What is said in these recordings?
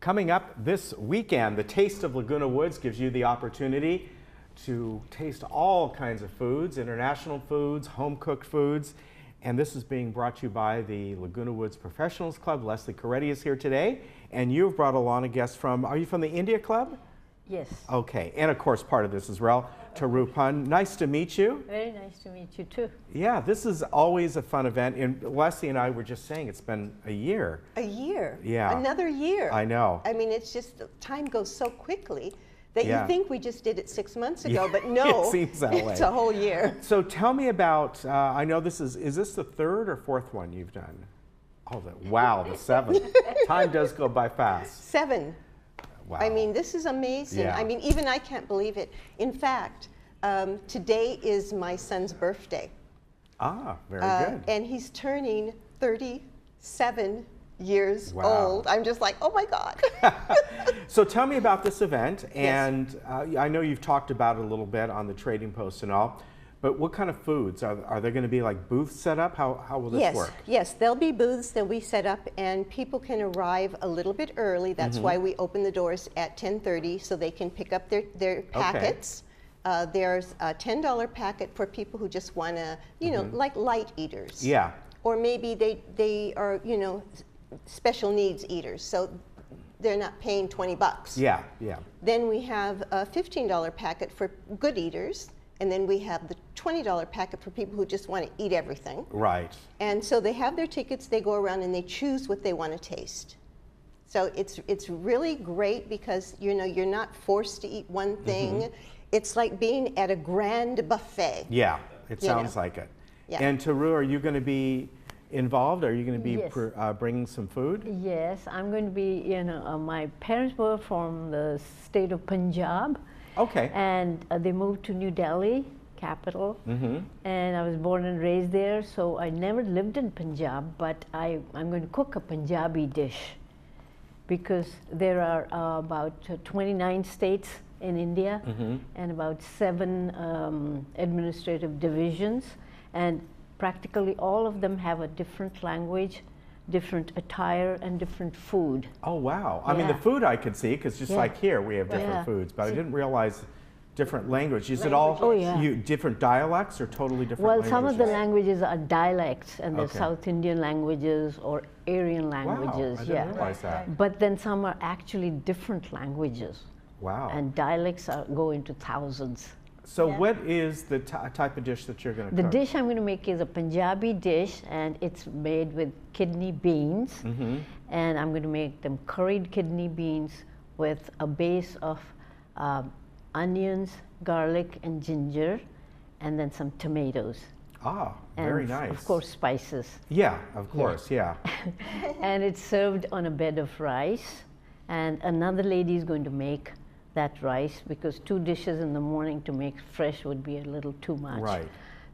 Coming up this weekend, the Taste of Laguna Woods gives you the opportunity to taste all kinds of foods, international foods, home-cooked foods. And this is being brought to you by the Laguna Woods Professionals Club. Leslie Coretti is here today. And you've brought along a guest from, are you from the India Club? Yes. Okay, and of course part of this as well, Tarupan. Nice to meet you. Very nice to meet you too. Yeah, this is always a fun event. And Leslie and I were just saying it's been a year. A year? Yeah. Another year. I know. I mean, it's just, time goes so quickly that Yeah. you think we just did it 6 months ago, Yeah, but no, it seems that way. It's a whole year. So tell me about, I know this is this the third or fourth one you've done? Oh, wow, the seventh. Time does go by fast. 7. Wow. I mean, this is amazing. Yeah. I mean, even I can't believe it. In fact, today is my son's birthday. Ah, very good. And he's turning 37 years Wow. old. I'm just like, oh my God. So tell me about this event, and I know you've talked about it a little bit on the Trading Post and all, but what kind of foods? Are there going to be like booths set up? How will this work? Yes, there'll be booths that we set up, and people can arrive a little bit early. That's why we open the doors at 10:30 so they can pick up their packets. There's a $10 packet for people who just want to, you know, like light eaters. Yeah. Or maybe they are, you know, special needs eaters, so they're not paying 20 bucks. Yeah, yeah. Then we have a $15 packet for good eaters, and then we have the $20 packet for people who just want to eat everything. Right. And so they have their tickets, they go around and they choose what they want to taste. So it's really great because, you know, you're not forced to eat one thing. It's like being at a grand buffet. Yeah, it You sounds know. like it. Yeah. And Taru, are you going to be involved? Are you going to be Yes. bringing some food? Yes, I'm going to be, you know, my parents were from the state of Punjab. Okay. And they moved to New Delhi, capital. And I was born and raised there, so I never lived in Punjab, but I'm going to cook a Punjabi dish because there are about 29 states in India and about 7 administrative divisions, and practically all of them have a different language, different attire, and different food. Oh, wow. I mean, the food I could see, because just like here, we have different foods, but I didn't realize different languages. Is it all different dialects or totally different languages? Well, some of the languages are dialects, and they're Okay. South Indian languages or Aryan languages. Wow, I didn't realize that. But then some are actually different languages. Wow. And dialects go into thousands. So what is the type of dish that you're going to The cook? dish I'm going to make is a Punjabi dish, and it's made with kidney beans. And I'm going to make them curried kidney beans with a base of onions, garlic, and ginger, and then some tomatoes. Ah, And very nice. of course, spices. Yeah, of course, yeah. And it's served on a bed of rice. And another lady is going to make that rice because 2 dishes in the morning to make fresh would be a little too much. Right.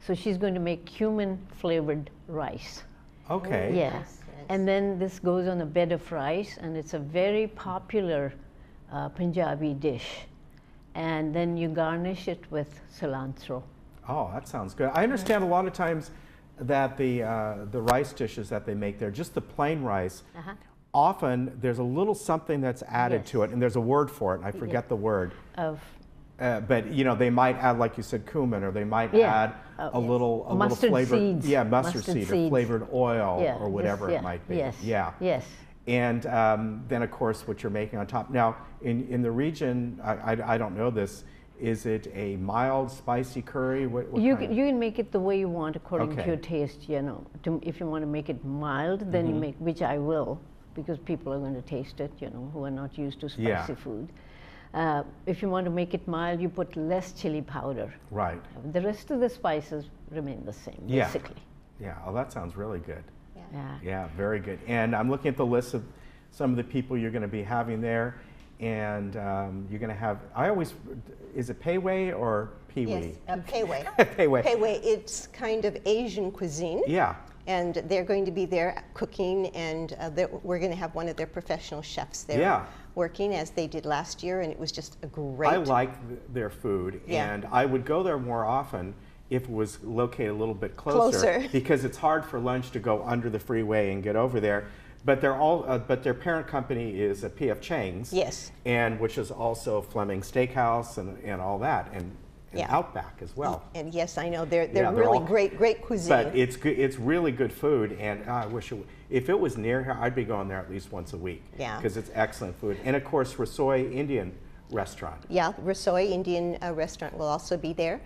So she's going to make cumin flavored rice. Okay. Yeah. Yes. And then this goes on a bed of rice, and it's a very popular Punjabi dish. And then you garnish it with cilantro. Oh, that sounds good. I understand a lot of times that the rice dishes that they make there, just the plain rice, often there's a little something that's added to it, and there's a word for it, and I forget the word. But you know, they might add, like you said, cumin, or they might add a little Mustard flavored, seeds. mustard seed or flavored oil or whatever it might be. Yes. Yeah. Yes. And then, of course, what you're making on top. Now, in the region, I don't know this. Is it a mild, spicy curry? What You kind? can make it the way you want according Okay. to your taste. You know, if you want to make it mild, then you make, which I will, because people are going to taste it. You know, who are not used to spicy food. If you want to make it mild, you put less chili powder. Right. The rest of the spices remain the same, basically. Yeah. Oh, that sounds really good. Yeah. Yeah, very good. And I'm looking at the list of some of the people you're going to be having there, and you're going to have. Is it Pei-wei or Pee-wee? Yes, Pei-wei. Pei-wei. Pei-wei, it's kind of Asian cuisine. Yeah. And they're going to be there cooking, and we're going to have one of their professional chefs there working, as they did last year, and it was just a great. I like their food, and I would go there more often if it was located a little bit closer. Because it's hard for lunch to go under the freeway and get over there. But they're all, but their parent company is a P.F. Chang's. Yes. And which is also Fleming Steakhouse and all that, and Yeah. Outback as well. And yes, I know, they're Yeah, they're really all- great cuisine. But it's good, it's really good food, and I wish if it was near here, I'd be going there at least once a week. Yeah. Because it's excellent food. And of course, Rasoi Indian Restaurant. Yeah, Rasoi Indian Restaurant will also be there.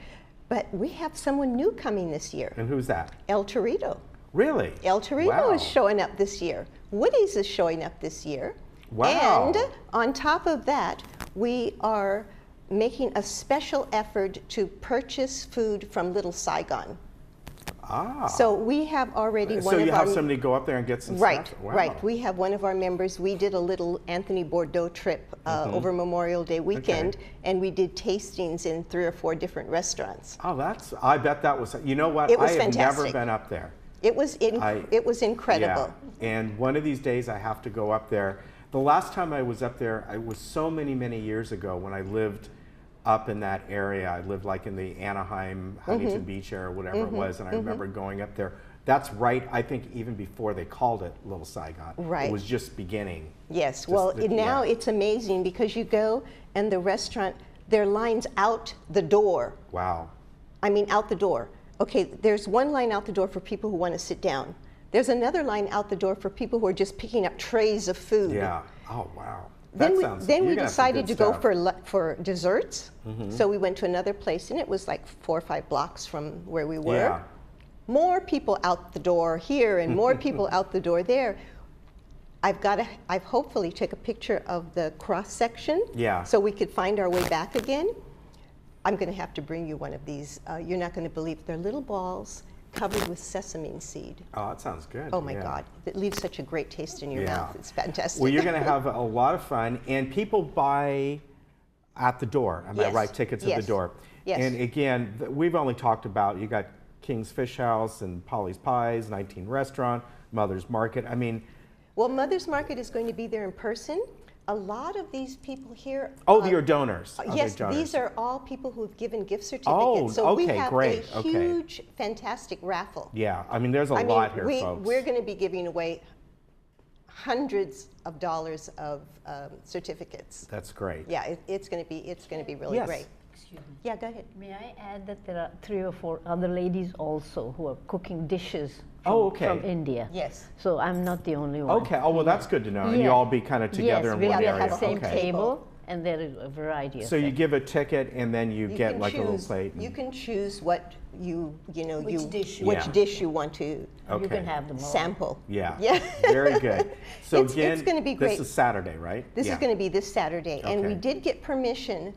But we have someone new coming this year, And who's that? El Torito. Really? El Torito Wow. is showing up this year. Woody's is showing up this year. Wow. And on top of that, we are making a special effort to purchase food from Little Saigon. Ah. So we have already one So of you our... have somebody go up there and get some Right, stuff? Wow. right. We have one of our members, we did a little Anthony Bourdain trip over Memorial Day weekend, and we did tastings in 3 or 4 different restaurants. Oh, I bet that was, you know what? It was I have never fantastic. been up there. It was it was incredible. Yeah. And one of these days I have to go up there. The last time I was up there, it was so many years ago when I lived up in that area. I lived like in the Anaheim, Huntington Beach area, whatever it was, and I remember going up there. That's right, I think even before they called it Little Saigon. Right. It was just beginning. Yes, Just well, now yeah. it's amazing because you go and the restaurant, there are lines out the door. Wow. I mean, out the door. Okay, there's one line out the door for people who want to sit down. There's another line out the door for people who are just picking up trays of food. Yeah. Oh, wow. Then That we, you're we gonna have some decided good to go stuff. for desserts. So we went to another place, and it was like 4 or 5 blocks from where we were. Yeah. More people out the door here, and more people out the door there. I've hopefully took a picture of the cross section, Yeah. so we could find our way back again. I'm going to have to bring you one of these. You're not going to believe it. They're little balls covered with sesame seed. Oh, that sounds good. Oh my yeah. God, it leaves such a great taste in your Yeah. mouth. It's fantastic. Well, you're going to have a lot of fun, and people buy at the door. Am I Yes. right? Tickets at Yes. the door. Yes. And again, we've only talked about, you got King's Fish House and Polly's Pies, 19 Restaurant, Mother's Market. I mean, Well, Mother's Market is going to be there in person. A lot of these people here. oh, your donors. Yes, donors. these are all people who've given gift certificates. Oh, so we okay, have great, a okay. huge, fantastic raffle. Yeah, I mean, there's a lot here, folks. We're going to be giving away hundreds of dollars of certificates. That's great. Yeah, it's going to be really Yes. great. Excuse me. Yeah, go ahead. May I add that there are 3 or 4 other ladies also who are cooking dishes from, Oh, okay. from India. Yes. So I'm not the only one. Okay, oh, well, that's good to know. And you Yeah. all be kind of together yes, in we'll one be area. at the same Okay. table, and there is a variety of So you things. give a ticket, and then you get can like a little choose- plate. You can choose what Which dish you which want. dish you want to Okay. You can have them all. sample. Yeah. Yeah. Very good. So It's again, gonna be great. this is Saturday, right? This Yeah. is going to be this Saturday, and we Okay. did get permission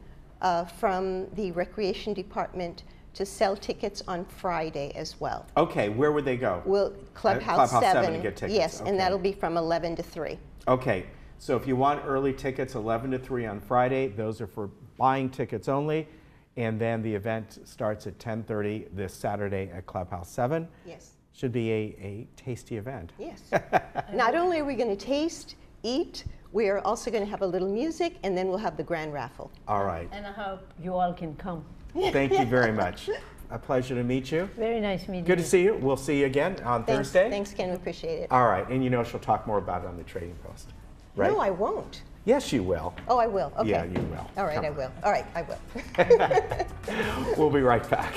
from the Recreation Department to sell tickets on Friday as well. Okay, where would they go? Well, Clubhouse, Clubhouse 7 to 7, get tickets, yes, okay. and that'll be from 11 to 3. Okay, so if you want early tickets, 11 to 3 on Friday, those are for buying tickets only. And then the event starts at 10:30 this Saturday at Clubhouse 7. Yes, Should be a tasty event. yes. Not only are we going to taste, eat, we are also going to have a little music, and then we'll have the grand raffle. All right. And I hope you all can come. Thank you very much. A pleasure to meet you. Very nice meeting Good you. to see you. We'll see you again on Thanks, Thursday. thanks, Ken, we appreciate it. All right, and you know she'll talk more about it on the Trading Post, right? No, I won't. Yes, you will. Oh, I will, okay. Yeah, you will. All right, Come I on. will. All right, I will. We'll be right back.